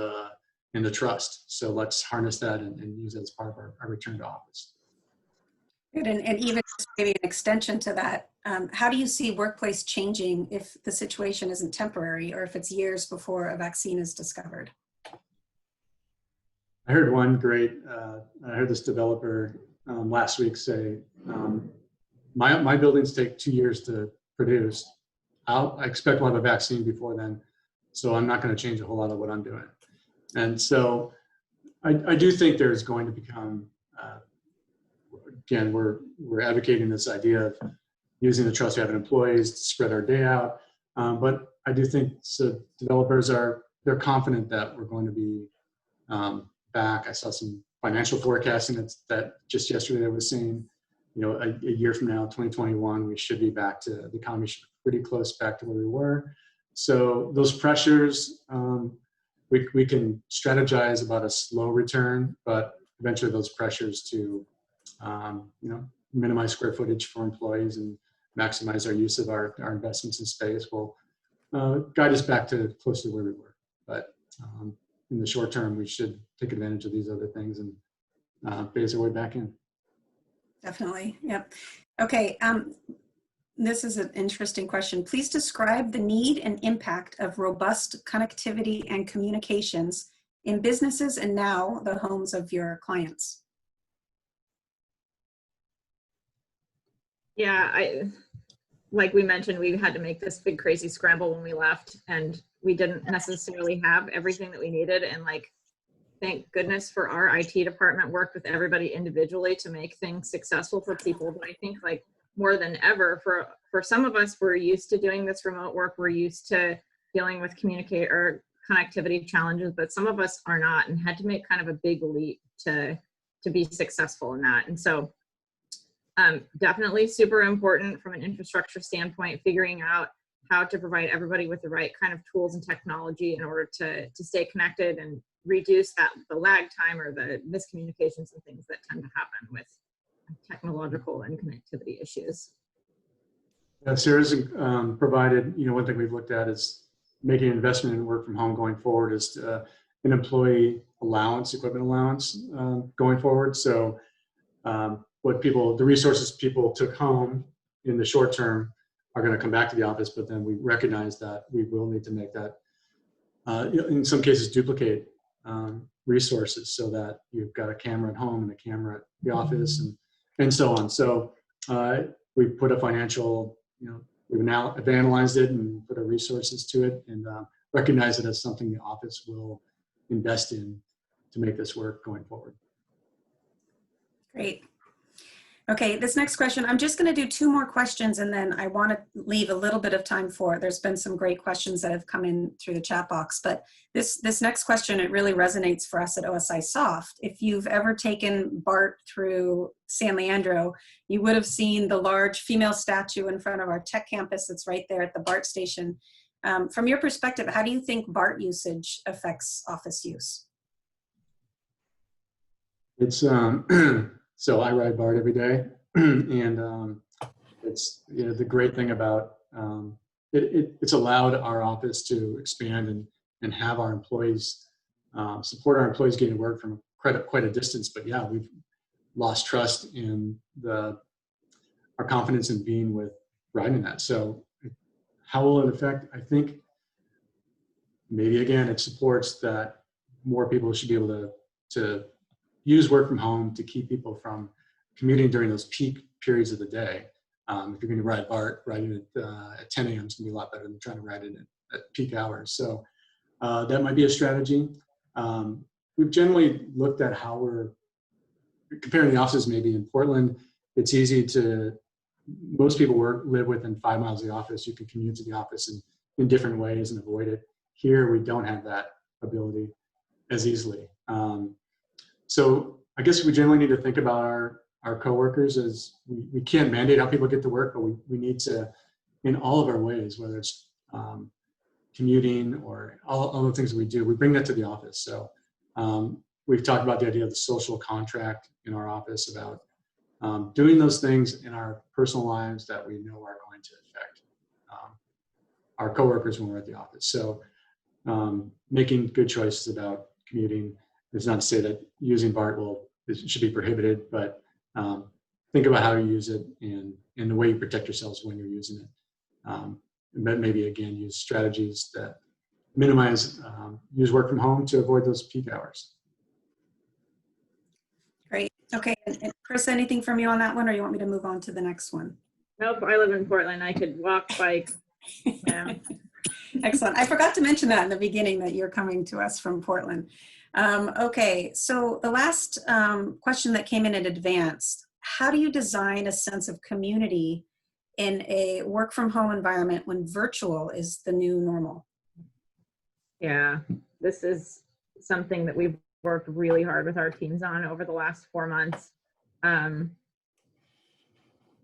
and the trust. So let's harness that and use it as part of our return to office. Good, and even maybe an extension to that, how do you see workplace changing if the situation isn't temporary or if it's years before a vaccine is discovered? I heard one great, I heard this developer last week say, my buildings take 2 years to produce. I expect we'll have a vaccine before then, so I'm not going to change a whole lot of what I'm doing. And so I do think there's going to become, again, we're advocating this idea of using the trust we have in employees to spread our day out. But I do think so developers they're confident that we're going to be back. I saw some financial forecasting that just yesterday I was saying, a year from now, 2021, we should be back to, the economy should be pretty close back to where we were. So those pressures, we can strategize about a slow return, but eventually those pressures to, minimize square footage for employees and maximize our use of our investments in space will guide us back to close to where we were. But in the short term, we should take advantage of these other things and phase our way back in. Definitely, yep. Okay, this is an interesting question. Please describe the need and impact of robust connectivity and communications in businesses and now the homes of your clients. Yeah, like we mentioned, we had to make this big crazy scramble when we left, and we didn't necessarily have everything that we needed. And thank goodness for our IT department worked with everybody individually to make things successful for people. But I think more than ever, for some of us, we're used to doing this remote work. We're used to dealing with connectivity challenges, but some of us are not and had to make kind of a big leap to be successful in that. And so definitely super important from an infrastructure standpoint, figuring out how to provide everybody with the right kind of tools and technology in order to stay connected and reduce the lag time or the miscommunications and things that tend to happen with technological and connectivity issues. SERA's provided, one thing we've looked at is making an investment in work from home going forward is an employee allowance, equipment allowance going forward. So the resources people took home in the short term are going to come back to the office, but then we recognize that we will need to make that, in some cases, duplicate resources so that you've got a camera at home and a camera at the office and so on. So we put a financial, we've analyzed it and put our resources to it and recognize it as something the office will invest in to make this work going forward. Great. Okay, this next question, I'm just going to do 2 more questions and then I want to leave a little bit of time there's been some great questions that have come in through the chat box, but this next question, it really resonates for us at OSI Soft. If you've ever taken BART through San Leandro, you would have seen the large female statue in front of our tech campus that's right there at the BART station. From your perspective, how do you think BART usage affects office use? It's so I ride BART every day, and it's the great thing about it's allowed our office to expand and have our employees support our employees getting work from quite a distance. But yeah, we've lost trust in our confidence in being with riding that. So how will it affect? I think maybe again it supports that more people should be able to use work from home to keep people from commuting during those peak periods of the day. If you're going to ride BART, riding it at 10 a.m. is going to be a lot better than trying to ride it at peak hours. So that might be a strategy. We've generally looked at how we're comparing the offices maybe in Portland, it's easy to, most people live within 5 miles of the office. You can commute to the office in different ways and avoid it. Here, we don't have that ability as easily. So I guess we generally need to think about our coworkers as we can't mandate how people get to work, but we need to, in all of our ways, whether it's commuting or all the things we do, we bring that to the office. So we've talked about the idea of the social contract in our office about doing those things in our personal lives that we know are going to affect our coworkers when we're at the office. So making good choices about commuting is not to say that using BART should be prohibited, but think about how you use it and the way you protect yourselves when you're using it. But maybe again, use strategies that minimize, use work from home to avoid those peak hours. Great. Okay. And Chris, anything from you on that one, or you want me to move on to the next one? Nope, I live in Portland. I could walk, bike. Yeah. Excellent. I forgot to mention that in the beginning, that you're coming to us from Portland. Okay, so the last question that came in advance, how do you design a sense of community in a work from home environment when virtual is the new normal? Yeah, this is something that we've worked really hard with our teams on over the last 4 months.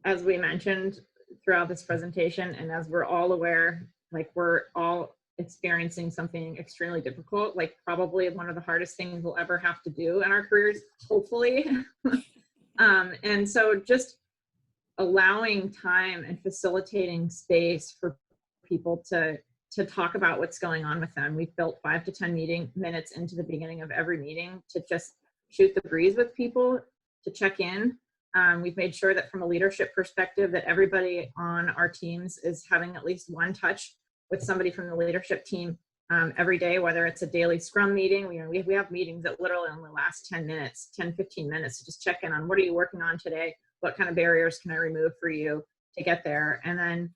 As we mentioned throughout this presentation, and as we're all aware, like we're all experiencing something extremely difficult, like probably one of the hardest things we'll ever have to do in our careers, hopefully. And so just allowing time and facilitating space for people to talk about what's going on with them. We've built 5 to 10 minutes into the beginning of every meeting to just shoot the breeze with people, to check in. We've made sure that from a leadership perspective that everybody on our teams is having at least one touch with somebody from the leadership team every day, whether it's a daily scrum meeting. We have meetings that literally only last 10 minutes, 10, 15 minutes to just check in on what are you working on today? What kind of barriers can I remove for you to get there? And then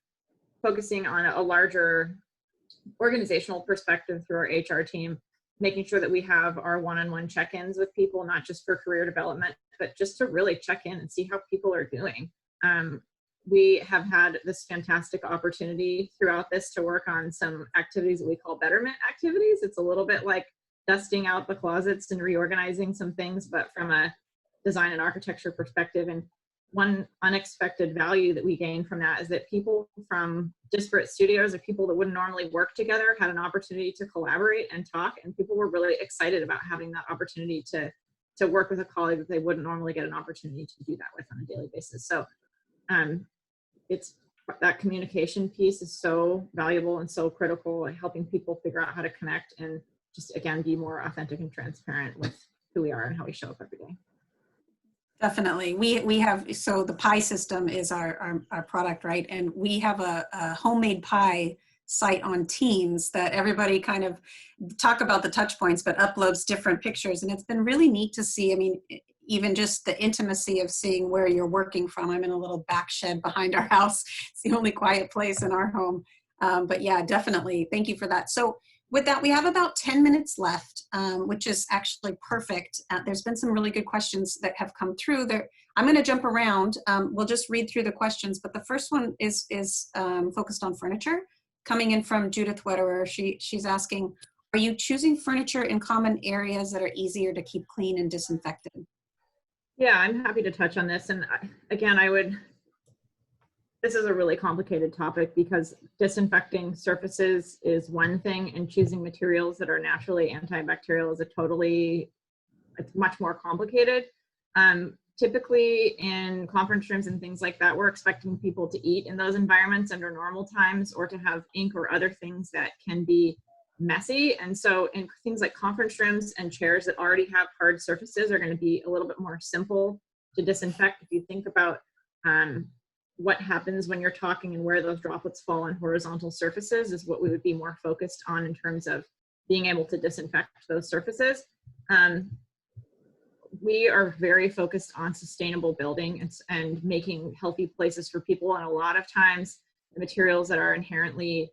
focusing on a larger organizational perspective through our HR team, making sure that we have our one-on-one check-ins with people, not just for career development, but just to really check in and see how people are doing. We have had this fantastic opportunity throughout this to work on some activities that we call betterment activities. It's a little bit like dusting out the closets and reorganizing some things, but from a design and architecture perspective. And one unexpected value that we gained from that is that people from disparate studios or people that wouldn't normally work together had an opportunity to collaborate and talk, and people were really excited about having that opportunity to work with a colleague that they wouldn't normally get an opportunity to do that with on a daily basis. So it's that communication piece is so valuable and so critical, helping people figure out how to connect and just, again, be more authentic and transparent with who we are and how we show up every day. Definitely. We have, so the pie system is our product, right? And we have a homemade pie site on Teams that everybody kind of talk about the touch points, but uploads different pictures. And it's been really neat to see. I mean, even just the intimacy of seeing where you're working from. I'm in a little back shed behind our house. It's the only quiet place in our home. But yeah, definitely. Thank you for that. So with that, we have about 10 minutes left, which is actually perfect. There's been some really good questions that have come through there. I'm going to jump around. We'll just read through the questions, but the first one is focused on furniture, coming in from Judith Wetterer. She's asking, are you choosing furniture in common areas that are easier to keep clean and disinfected? Yeah, I'm happy to touch on this. And again, this is a really complicated topic because disinfecting surfaces is one thing and choosing materials that are naturally antibacterial is it's much more complicated. Typically in conference rooms and things like that, we're expecting people to eat in those environments under normal times or to have ink or other things that can be messy. And so in things like conference rooms and chairs that already have hard surfaces are going to be a little bit more simple to disinfect. If you think about what happens when you're talking and where those droplets fall on horizontal surfaces is what we would be more focused on in terms of being able to disinfect those surfaces. We are very focused on sustainable building and making healthy places for people. And a lot of times the materials that are inherently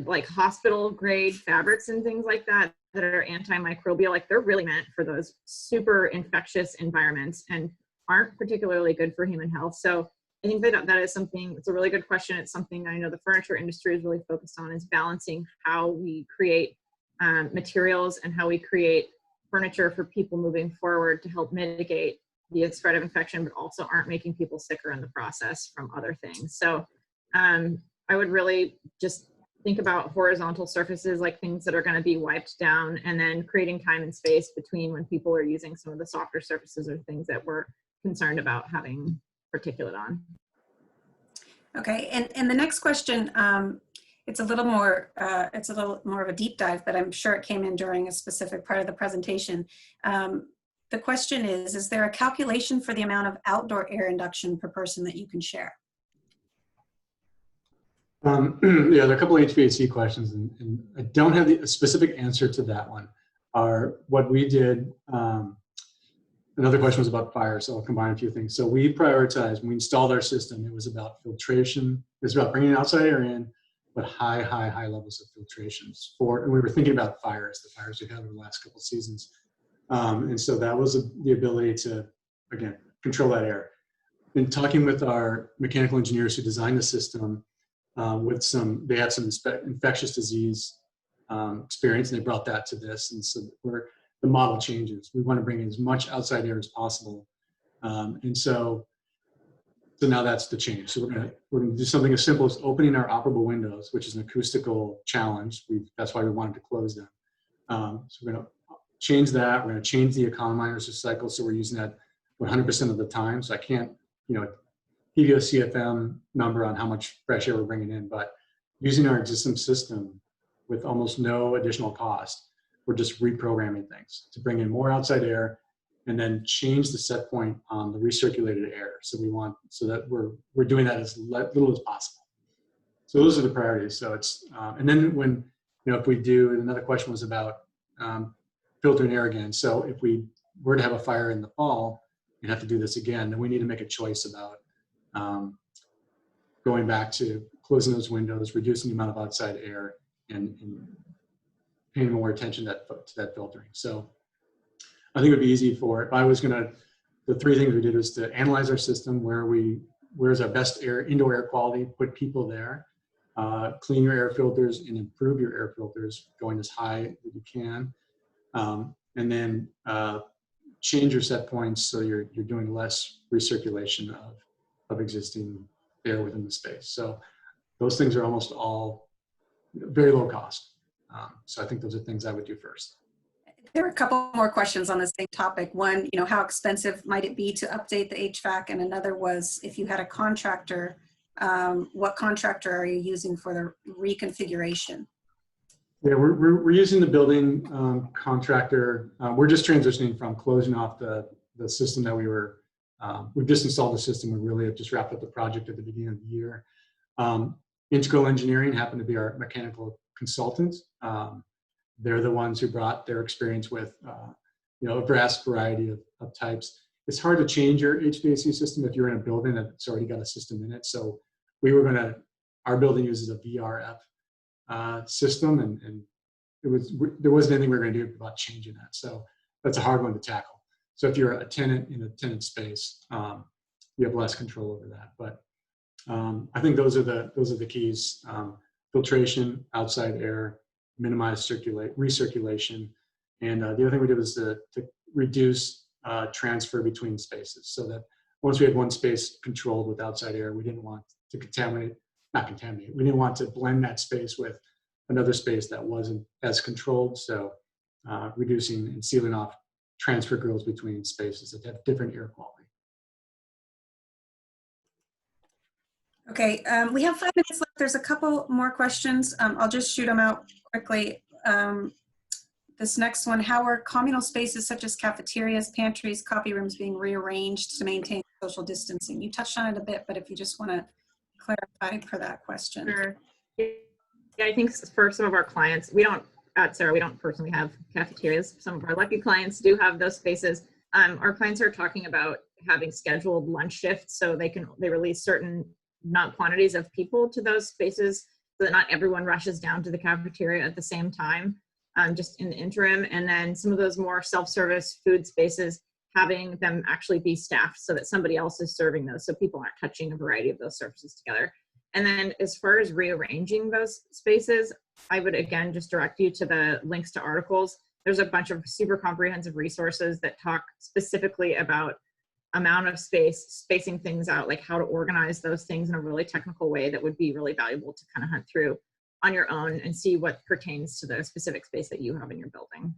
like hospital grade fabrics and things like that that are antimicrobial, like they're really meant for those super infectious environments and aren't particularly good for human health. So I think that is something, it's a really good question. It's something I know the furniture industry is really focused on, is balancing how we create materials and how we create furniture for people moving forward to help mitigate the spread of infection, but also aren't making people sicker in the process from other things. So I would really just think about horizontal surfaces, like things that are going to be wiped down, and then creating time and space between when people are using some of the softer surfaces or things that we're concerned about having particulate on. Okay, and the next question, it's a little more of a deep dive, but I'm sure it came in during a specific part of the presentation. The question is there a calculation for the amount of outdoor air induction per person that you can share? Yeah, there are a couple of HVAC questions, and I don't have a specific answer to that one. What we did, another question was about fire, so I'll combine a few things. So we prioritized, when we installed our system, it was about filtration. It was about bringing outside air in, but high levels of filtrations. And we were thinking about the fires we've had over the last couple of seasons. And so that was the ability to, again, control that air. In talking with our mechanical engineers who designed the system, they had some infectious disease experience, and they brought that to this. And so the model changes. We want to bring in as much outside air as possible. And so now that's the change. So we're gonna do something as simple as opening our operable windows, which is an acoustical challenge. That's why we wanted to close them. So we're gonna change that. We're gonna change the economizers cycle, so we're using that 100% of the time. So I can't, give you a CFM number on how much fresh air we're bringing in, but using our existing system with almost no additional cost, we're just reprogramming things to bring in more outside air and then change the set point on the recirculated air. So that we're doing that as little as possible. So those are the priorities. So it's, and then when, if we do, another question was about filtering air again. So if we were to have a fire in the fall and have to do this again, then we need to make a choice about going back to closing those windows, reducing the amount of outside air, and paying more attention to that filtering. So I think it would be easy the three things we did was to analyze our system, where's our best indoor air quality, put people there, clean your air filters and improve your air filters going as high as you can, and then change your set points so you're doing less recirculation of existing air within the space. So those things are almost all very low cost. So I think those are things I would do first. There are a couple more questions on the same topic. One, how expensive might it be to update the HVAC? And another was, if you had a contractor, what contractor are you using for the reconfiguration? Yeah, we're using the building contractor. We're just transitioning from closing off the system that we've just installed the system. We really have just wrapped up the project at the beginning of the year. Integral Engineering happened to be our mechanical consultant. They're the ones who brought their experience with a vast variety of types. It's hard to change your HVAC system if you're in a building that's already got a system in it. So our building uses a VRF system, and there wasn't anything we were going to do about changing that. So that's a hard one to tackle. So if you're a tenant in a tenant space, you have less control over that. But I think those are the keys: filtration, outside air, minimize recirculation, and the other thing we did was to reduce transfer between spaces, so that once we had one space controlled with outside air, we didn't want to we didn't want to blend that space with another space that wasn't as controlled. So reducing and sealing off transfer grills between spaces that have different air quality. Okay, we have 5 minutes left. There's a couple more questions. I'll just shoot them out quickly. This next one, how are communal spaces such as cafeterias, pantries, coffee rooms being rearranged to maintain social distancing? You touched on it a bit, but if you just want to clarify for that question. Sure. Yeah, I think for some of our clients, at SERA, we don't personally have cafeterias. Some of our lucky clients do have those spaces. Our clients are talking about having scheduled lunch shifts, so they release certain quantities of people to those spaces so that not everyone rushes down to the cafeteria at the same time. just in the interim. And then some of those more self-service food spaces, having them actually be staffed so that somebody else is serving those, so people aren't touching a variety of those surfaces together. And then as far as rearranging those spaces, I would again just direct you to the links to articles. There's a bunch of super comprehensive resources that talk specifically about amount of space, spacing things out, like how to organize those things in a really technical way that would be really valuable to kind of hunt through on your own and see what pertains to the specific space that you have in your building.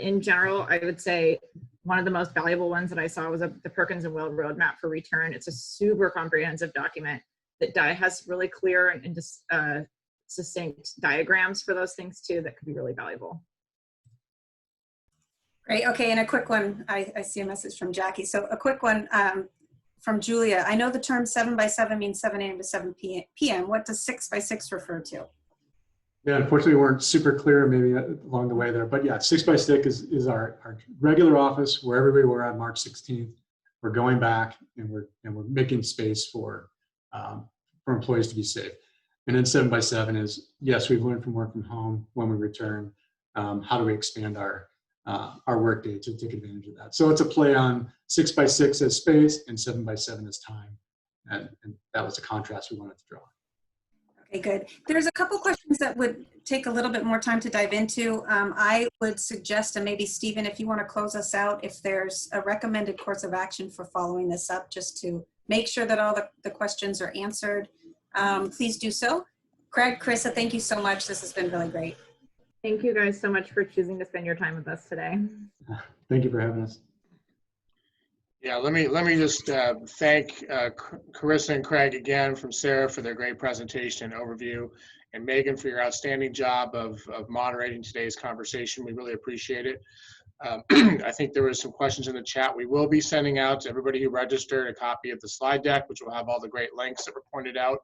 In general, I would say one of the most valuable ones that I saw was the Perkins and Will Roadmap for Return. It's a super comprehensive document that has really clear and just succinct diagrams for those things too that could be really valuable. Great. Okay, and a quick one. I see a message from Jackie. So a quick one from Julia. I know the term 7 by 7 means 7 a.m. to 7 p.m. What does 6 by 6 refer to? Yeah, unfortunately, we weren't super clear maybe along the way there, but yeah, 6 by 6 is our regular office wherever we were on March 16th. We're going back and we're making space for employees to be safe. And then 7 by 7 is, yes, we've learned from work from home when we return. How do we expand our workday to take advantage of that? So it's a play on 6 by 6 as space and 7 by 7 as time, and that was a contrast we wanted to draw. Okay, good. There's a couple questions that would take a little bit more time to dive into. I would suggest, and maybe Stephen, if you want to close us out, if there's a recommended course of action for following this up, just to make sure that all the questions are answered, please do so. Craig, Carissa, thank you so much. This has been really great. Thank you guys so much for choosing to spend your time with us today. Thank you for having us. Yeah, let me just thank Carissa and Craig again from SERA for their great presentation and overview, and Megan for your outstanding job of moderating today's conversation. We really appreciate it. I think there were some questions in the chat. We will be sending out to everybody who registered a copy of the slide deck, which will have all the great links that were pointed out,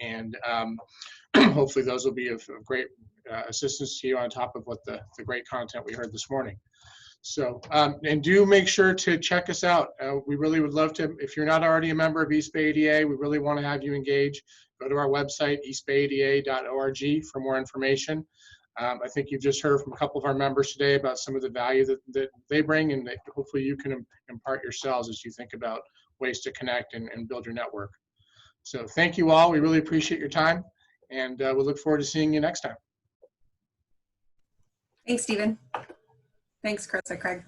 and hopefully those will be of great assistance to you on top of what the great content we heard this morning. So, and do make sure to check us out. We really would love to, if you're not already a member of East Bay ADA, we really want to have you engage. Go to our website, eastbayada.org, for more information. I think you've just heard from a couple of our members today about some of the value that they bring, and that hopefully you can impart yourselves as you think about ways to connect and build your network. So thank you all. We really appreciate your time, and we look forward to seeing you next time. Thanks, Stephen. Thanks, Carissa, Craig.